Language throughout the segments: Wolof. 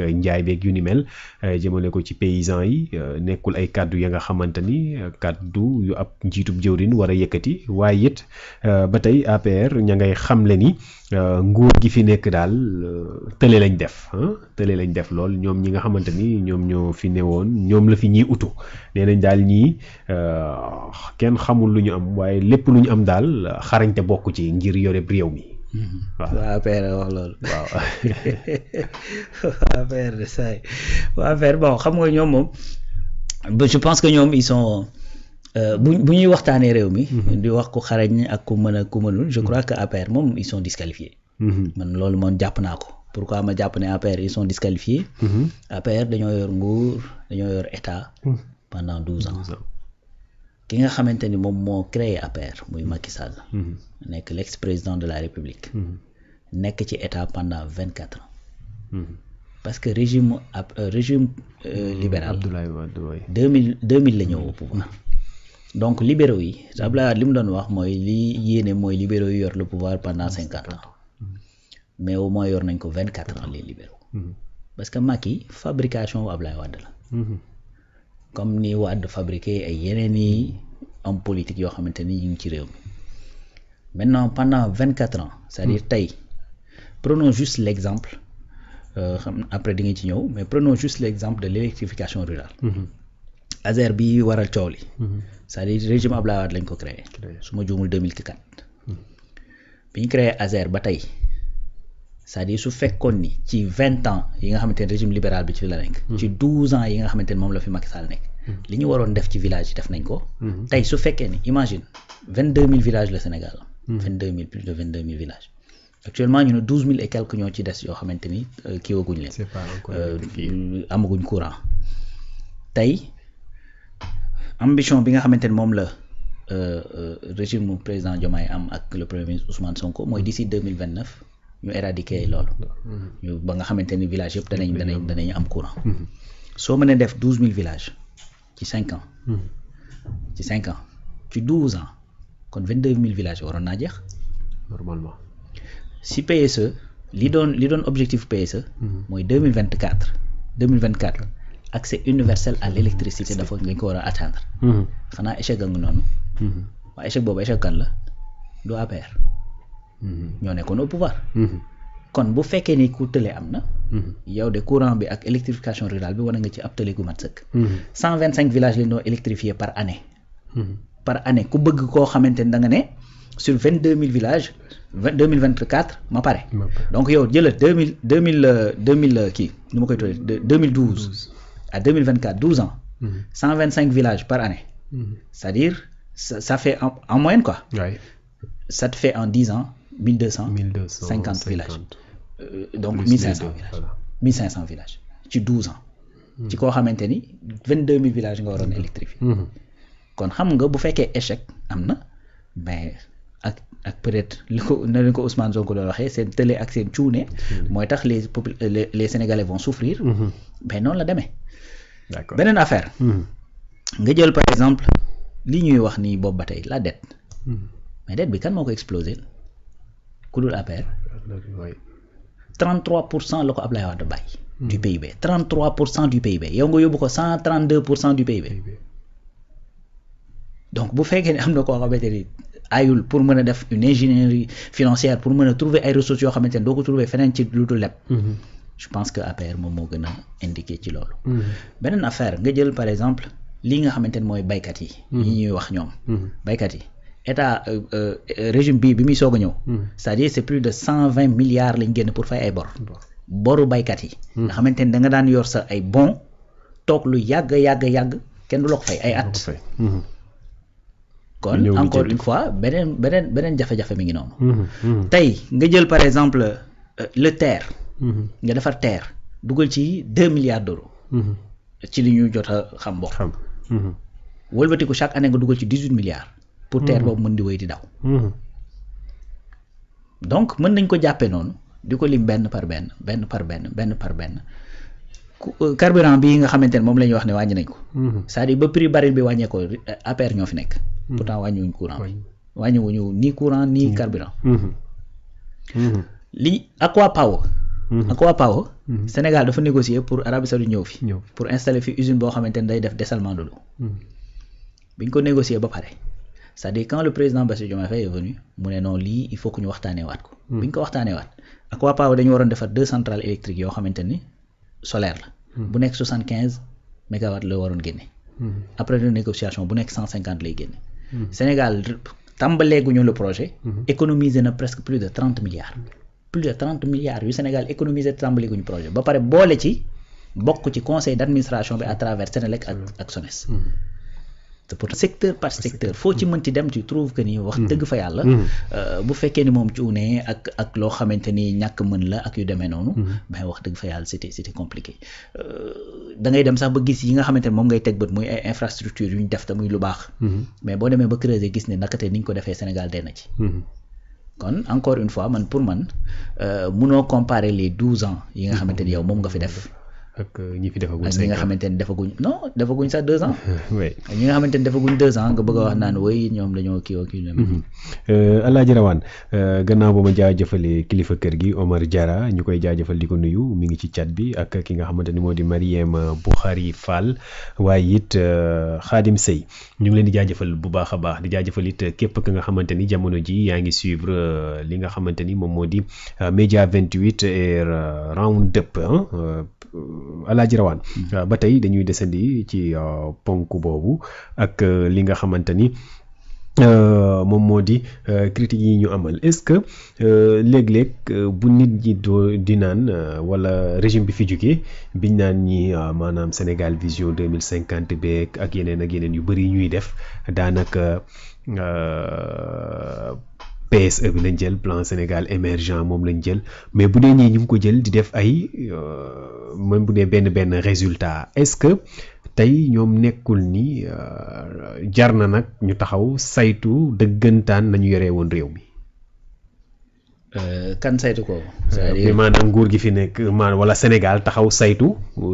njaay beeg yu ni mel jëmale ko ci paysans yi nekkul ay kàddu ya nga xamante ni kàddu yu ab njiitub jëwrin war a yëkkati waaye it ba tey APR ña ngay xamle ni nguur gi fi nekk daal tële lañ def lool ñoom ñi nga xamante ni ñoom ñoo fi newoon ñoom la fi ñiy utu nee nañ daal ñii kenn xamul lu ñu am waaye lépp lu ñu am daal xarañte bokk ci ngir yore réew mi. waa APR wax loolu. waaw waa APR de saa yi waa APR bon xam nga ñoom moom je pense que ñoom ils sont bu ñuy waxtaanee réew mi. di wax ku xarañ ak ku mën a ku mënul je crois que APR moom ils sont disqualifiés. man loolu moom jàpp naa ko pourquoi ma jàpp ne APR ils sont disqualifiés. APR dañoo yor nguur dañoo yor état. pendant 12 ans. ki nga xamante ni moom moo créé APR muy Macky Sall. nekk l'ex-président de la République. nekk ci état pendant 24 ans. parce que régime libéral. Abdoulaye Wade 2000 la ñëw au pouvoir. donc libéraux yi Abdoulaye Wade li mu doon wax mooy li yéene mooy libéraux yi yor le pouvoir pendant 50 ans. mais au moins yor nañ ko 24 ans les libéraux. parce que Macky fabrication Abdoulaye Wade la. comme ni Wade fabriqué ay yeneen i hommes politiques yoo xamante ni ñu ngi ci réew mi maintenant pendant 24 ans c'est-à-dire tey prenons juste l'exemple après di nga ci ñëw mais prenons juste l'exemple de l'électrification rurale. ASER bi waral coow li. c'est-à-dire régime Abdoulaye Wade lañ ko créé. su ma juumul 2004. bi ñu créé ASER ba tey c'est-à-dire su fekkoon ni ci 20 ans yi nga xamante ne régime libéral bi ci la nekk. ci 12 ans yi nga xamante ne moom la fi Macky Sall nekk. li ñu waroon def ci village yi def nañ ko. tey su fekkee ni imagine 22000 villages le Sénégal. 22000 plus de 22000 villages. actuellement ñu ne 12000 et quelques ñoo ci des yoo xamante ni kii waguñ leen. c'est pas encore amaguñ courant. tey ambition bi nga xamante ne moom la régime président Diomaye am ak le premier ministre Ousmane Sonko mooy d'ici 2029 ñu éradiquer loolu. ñu ba nga xamante ni village yëpp danañ am courant. soo mënee def 12000 villages ci 5 ans. ci 5 ans ci 12 ans kon 22000 villages waroon naa jeex. normalement. si PSE li doon objectif PSE. mooy 2024 accès universel à l'électricité dafa dañ ko war a atteindre. xanaa échec a ngi noonu. waaye échec boobu échec kan la du APR. ñoo nekkoon au pouvoir. kon bu fekkee ni ku tële am na. yow de courant bi ak électrification rurale bi wane nga ci ab tële gu mat sëkk. 125 villages lañ doon électrifier par année. par année ku bëgg koo xamante ne da nga ne sur 22000 villages 2024 ma pare. donc yow jëlal 2000 kii nu ma koy tuddee 2012 à 2024 12 ans. 125 villages par année. c'est-à-dire ça fait en moyenne quoi. Ouais. ça te fait en 10 ans 1250 villages. donc 1500 villages. Voilà. 1500 villages ci 12 ans. ci koo xamante ni 22000 villages nga waroon électrifier. kon xam nga bu fekkee échec am na mais ak peut-être li ko na leen ko Ousmane Sonko doon waxee seen télé ak seen cuune mooy tax les Sénégalais vont souffrir. mais noonu la demee. d'accord beneen affaire. nga jël par exemple li ñuy wax nii boobu ba tey la dette. mais dette bi kan moo ko explosé ku dul APR. 33% la ko Ablaye Wade bàyyi. du PIB 33% du PIB yow nga yóbbu ko 132% du PIB. donc bu fekkee ne am na koo xamante ni ayul pour mën a def une ingénierie financière pour mën a trouver ay ressources yoo xamante ne doo ko trouver feneen ci lu dul leb. je pense que APR moom moo gën a indiqué ci loolu. beneen affaire nga jël par exemple lii nga xamante ne mooy baykat yi. ñi ñuy wax ñoom. baykat yi état régime bii bi muy soog a ñëw. c'est-à-dire c'est plus de 120 milliards lañ génn pour fay ay bor. boru baykat yi. nga xamante ne da nga daan yor sa ay bon toog lu yàgg kenn du la ko fay ay at. kon encore une fois beneen jafe-jafe mi ngi noonu. tey nga jël par exemple le terre. nga defar terre dugal ci 2 milliards d'euros. ci li ñu jot a xam bokk. wëlbatiku chaque année nga dugal ci 18 milliards. pour terre boobu mën di wéy di daw. donc mën nañ ko jàppee noonu di ko lim benn par benn. carburant bi nga xamante ne moom la ñuy wax ne wàññi nañ ko. c'est-à-dire ba prix baril bi wàññeekoo APR ñoo fi nekk. pourtant wàññiwuñ courant bi wàññiwuñu ni courant ni carburant. li Aqua Power. Aqua Power Sénégal dafa négocier pour Arabie Saoudite ñëw fi pour installer fi usine boo xamante ne day def dessalement de l'eau bi ñu ko négocier ba pare c'est-à-dire quand le président Bassirou Diomaye Faye est venu mu ne non lii il faut que ñu waxtaanee waat ko bi ñu ko waxtaanee waat Aqua Power dañu waroon defar 2 centrales électriques yoo xamante ni solaire la bu nekk 75 mégawatts la waroon génne après la négociation bu nekk 150 lay génne Sénégal tàmbaleeguñu le projet économiser na presque plus de 30 milliards yu Sénégal économiser tàmbaleeguñu projet ba pare boole ci bokk ci conseil d'administration bi à travers Sénélec ak SONES te pour secteur par secteur foo ci mënti dem tu trouves que ni wax dëgg fa yàlla bu fekkee ni moom cuunee ak loo xamante ni ñàkk mën la ak yu demee noonu mais wax dëgg fa yàlla c'était compliqué da ngay dem sax ba gis yi nga xamante ni moom ngay teg bët muy ay infrastructure yu ñu def te muy lu baax mais boo demee ba creuser gis ne nakate ni ñu ko defee Sénégal dee na ci kon encore une fois pour man munoo comparer les 12 ans yi nga xamante ni yow moom nga fi def ak ñi fi defaguñ ak ñi nga xamante ni defaguñ sax 2 ans. oui ñi nga xamante ni defaguñ 2 ans nga bëgg a wax naan woy ñoom dañoo kii Alaaji Rawane gannaaw ba ma jaajëfalee kilifa kër gi Omar Diarra ñu koy jaajëfal di ko nuyu mi ngi ci chat bi ak ki nga xamante ni moo di Marième Boukhari Fall waaye it Khadim Sey ñu ngi leen di jaajëfal bu baax a baax di jaajëfal it képp ki nga xamante ni jamono ji yaa ngi suivre li nga xamante ni moom moo di Média 28 et Roundup Alaaji Rawane ba tey dañuy desandi ci ponk boobu ak li nga xamante ni moom moo di critiques yi ñu amal est-ce que léeg-léeg bu nit ñi di naan wala régime bi fi jógee biñ naan ñi maanaam Sénégal vision 2050 beeg ak yeneen yu bëri ñuy def daanaka PSE bi lañ jël plan Sénégal émergent moom lañ jël mais bu dee ñii ñu ngi ko jël di def ay même bu dee benn résultat est-ce que tey ñoom nekkul ni jar na nag ñu taxaw saytu dëggantaan nañu yoree woon réew mi. kan saytu ko. c'est-à-dire maanaam nguur gi fi nekk maanaam wala Sénégal taxaw saytu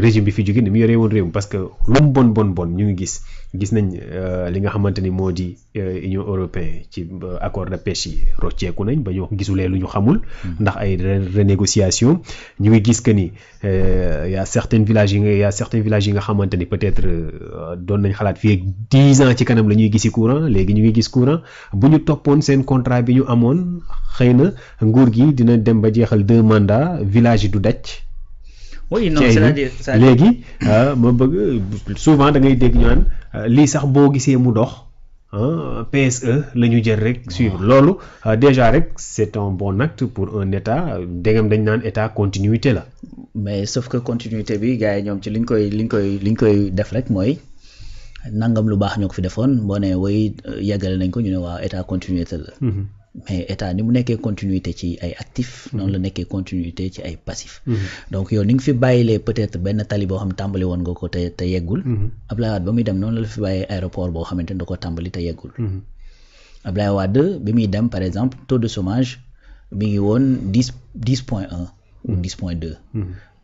régime bi fi jóge ni mu yoree woon réew mi parce que lu mu bon ñu ngi gis nañ li nga xamante ni moo di Union européenne ci accord de pêche yi rocceeku nañ ba ñu gisulee lu ñu xamul. ndax ay renégociation ñu ngi gis que ni y a certains villages yi nga xamante ni peut-être doon nañ xalaat fii ak 10 ans ci kanam la ñuy gisi courant léegi ñu ngi gis courant bu ñu toppoon seen contrat bi ñu amoon xëy na nguur gi dina dem ba jeexal 2 mandats village yi du daj. oui non c'est-à-dire léegi ma bëgg souvent da ngay dégg ñu naan lii sax boo gisee mu dox PSE la ñu jël rek suivre loolu déjà rek c'est un bon acte pour un état dégam dañ naan état continuité la. mais sauf que continuité bi gars yi ñoom ci liñ koy def rek mooy nangam lu baax ñoo ko fi defoon boo nee way yeggale nañ ko ñu ne waaw état continuité la. mais état ni mu nekkee continuité ci ay actifs noonu la nekkee continuité ci ay passifs. donc yow ni nga fi bàyyilee peut-être benn tali boo xam tàmbali woon nga ko te yeggul. Ablaye Wade ba muy dem noonu la fi bàyyee aéroport boo xamante ni da ko tàmbali te yeggul. Ablaye Wade bi muy dem par exemple taux de chômage mi ngi woon 10.1 ou 10.2.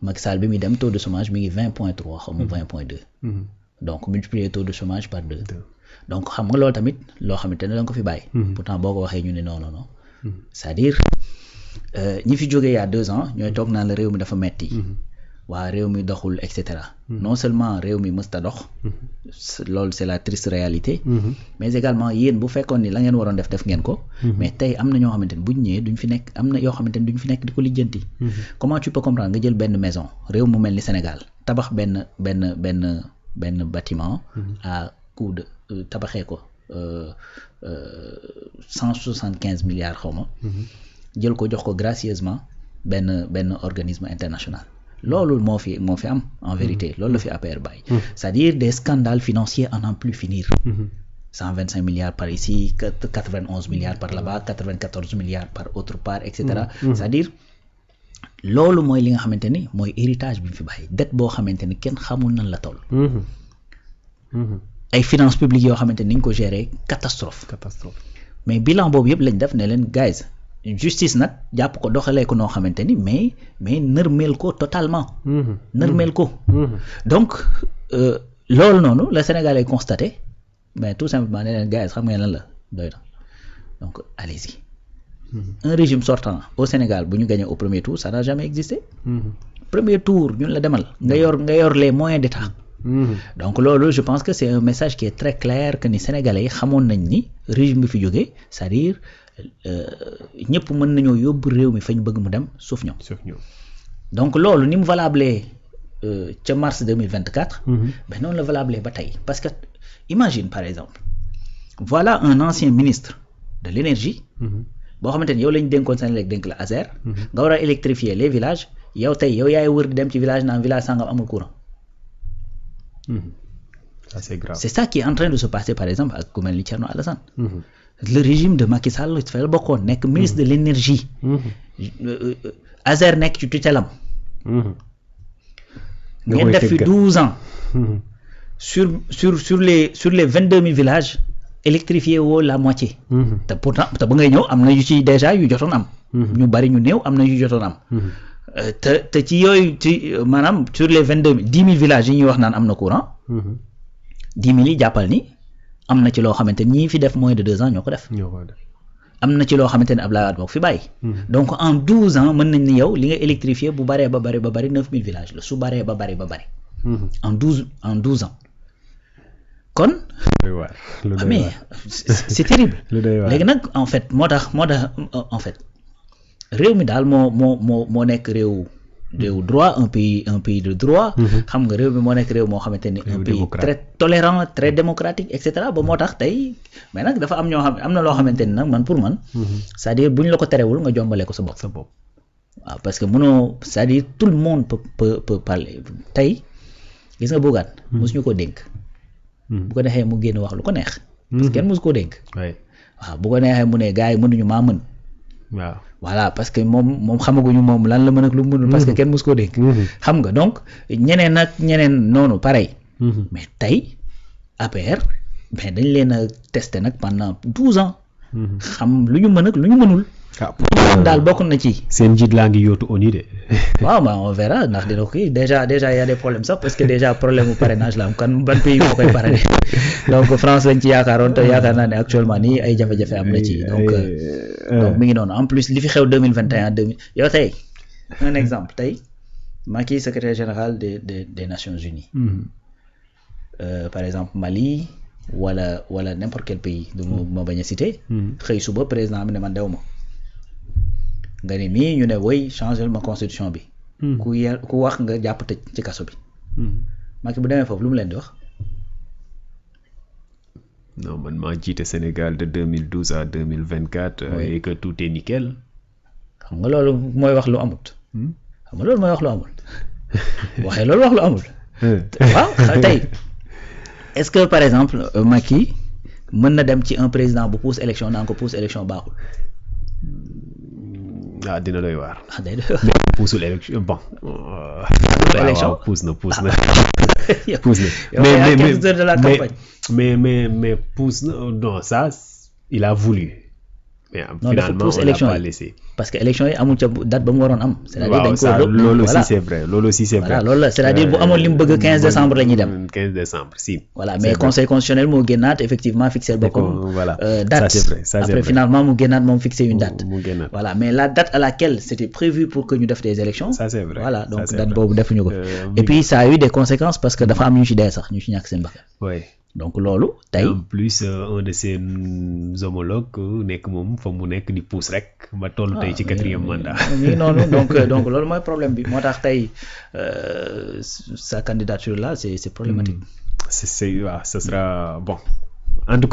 Macky Sall bi muy dem taux de chômage mi ngi 20.3 xaw ma 20.2. donc multiplier taux de chômage par 2. donc xam nga loolu tamit loo xamante ne da nga ko fi bàyyi. pourtant boo ko waxee ñu ne non c'est-à-dire ñi fi jógee il y a 2 ans ñooy toog naan la réew mi dafa metti waa réew mi doxul et cetera. non seulement réew mi mësta dox. loolu c'est la triste réalité. mais également yéen bu fekkoon ni la ngeen waroon def ngeen ko. mais tey am na ñoo xamante ni buñ ñëwee duñ fi nekk am na yoo xamante ni duñ fi nekk di ko lijjanti. comment tu peux comprendre nga jël benn maison réew mu mel ni Sénégal tabax benn bâtiment à coût de tabaxee ko 175 milliards xaw ma jël ko jox ko gracieusement benn organisme international loolu moo fi am en vérité loolu la fi APR bàyyi c'est-à-dire des scandales financiers à n'en plus finir 125 milliards par ici 91 milliards par là-bas 94 milliards par autre part et cetera c'est-à-dire loolu mooy li nga xamante ni mooy héritage bi ñu fi bàyyi dette boo xamante ni kenn xamul nan la toll ay finances publiques yoo xamante ni ñu ko gérer catastrophe mais bilan boobu yëpp lañ def ne leen guys justice nag jàpp ko doxalee ko noo xamante ni mais nërmeel ko totalement nërmeel ko donc loolu noonu la Sénégal ay constaté mais tout simplement ne leen guys xam ngeen lan la doy na donc allez-y un régime sortant au Sénégal bu ñu gagné au premier tour ça n'a jamais existé. Premier tour ñun la demal nga yor les moyens d'État. Donc loolu je pense que c'est un message qui est très clair que ni Sénégalais yi xamoon nañ ni régime bi fi jógee c'est-à-dire ñëpp mën nañoo yóbbu réew mi fa ñu bëgg mu dem sauf ñoom. Donc loolu ni mu valable ca mars 2024. Ben noonu la valable ba tey parce que imagine par exemple voilà un ancien ministre de l'énergie. boo xamante ni yow lañ dénkoon Senelec dénk la ASER. nga war a électrifier les villages yow tey yow yaay wër di dem ci village naan village sangam amul courant. Ça c'est grave. C'est ça qui est en train de se passer par exemple ak ku mel ni Thierno Alassane. Le régime de Macky Sall fa la bokkoon nekk ministre de l'énergie. ASER nekk ci tutelam. ngeen def fi 12 ans. sur les 22 000 villages électrifié woo la moitié. te pourtant te ba ngay ñëw am na yu ci déjà yu jotoon am. ñu bari ñu néew am na yu jotoon am. te ci yooyu ci maanaam sur les 22 000 10 000 villages yi ñuy wax naan am na courant. 10 000 yi jàppal ni am na ci loo xamante ni ñi fi def moins de 2 ans ñoo ko def. am na ci loo xamante ne Abdoulaye Wade moo ko fi bàyyi. donc en 12 ans mën nañ ni yow li nga électrifié bu baree ba bari 9 000 villages la su baree ba bari. en 12 ans. kon. mais c'est terrible. léegi nag en fait moo tax en fait réew mi daal moo nekk réew droit un pays de droit. xam nga réew mi moo nekk réew moo xamante ni un pays très tolérant très démocratique et cetera ba moo tax tey mais nag dafa am na loo xamante ni nag man pour man. c'est-à-dire bu ñu la ko terewul nga jombale ko sa bopp. waaw parce que mënoo c'est-à-dire tout le monde peut parler tey gis nga Bougane. mosuñu ko dénk. bu ko neexee mu génn wax lu ko neex. parce que kenn mosu koo dénk. waaw bu ko neexee mu ne gars yi mënuñu maa mën. waaw voilà parce que moom xamaguñu moom lan la mën ak lu mënul. parce que kenn mosu koo dénk. xam nga donc ñeneen noonu pareil. mais tey APR mais dañ leen a testé nag pendant 12 ans. xam lu ñu mën ak lu ñu mënul. daal bokk na ci. seen njiit laa ngi yóotu ONU de. waaw bah on verra ndax dina ko kii déjà y a des problèmes sax parce que déjà problème mu parrainage la am kan ban pays moo koy parrainé donc France lañ ci yaakaaroon te yaakaar naa ne actuellement nii ay jafe-jafe am na ci donc mi ngi noonu en plus li fi xew 2021 yow tey un exemple tey Macky secrétaire général des Nations Unies. Par exemple Mali wala n'importe quel pays du ma bañ a citer. xëy suba président bi ne man dew ma. nga ni mii ñu ne woy changer ma constitution bi. ku wax nga jàpp tëj ci kaso bi. Macky bu demee foofu lu mu leen di wax. non man maa jiite Sénégal de 2012 à 2024. et que tout est nickel. xam nga loolu mooy wax lu amut. waxee loolu wax lu amul. waaw tey est-ce que par exemple Macky mën na dem ci un président bu pousse élection naan ko pousse élection baaxul. dina doy waar. day doy waar puusul élection bon. élection puus na. mais puus na non ça il a voulu. mais finalement on l'a pas laissé. parce que élection yi amul ca date ba mu waroon am. c'est-à-dire dañ ko loolu aussi c'est vrai loolu aussi c'est vrai. voilà loolu la c'est-à-dire bu amoon li mu bëgg 15 décembre la ñuy dem. 15 décembre si. voilà mais conseil constitutionnel moo génnaat effectivement fixé boppam. voilà date. ça c'est vrai ça c'est après vrai. finalement mu génnaat moom fixé une date. mu génnaat voilà mais la date à laquelle c'était prévu pour que ñu def des élections. ça c'est vrai voilà donc ça, c'est date vrai. boobu defuñu ko. et puis ça a eu des conséquences parce que dafa am ñu ci dee sax ñu ci ñàkk seen bakkan. oui. donc loolu tey. en plus un de ses homologues nekk moom fa mu nekk di pousse rek ba toll tey ci 4e mandat. mi noonu donc loolu mooy problème bi moo tax tey sa candidature là c'est problématique. c'est waaw ce sera bon en tout cas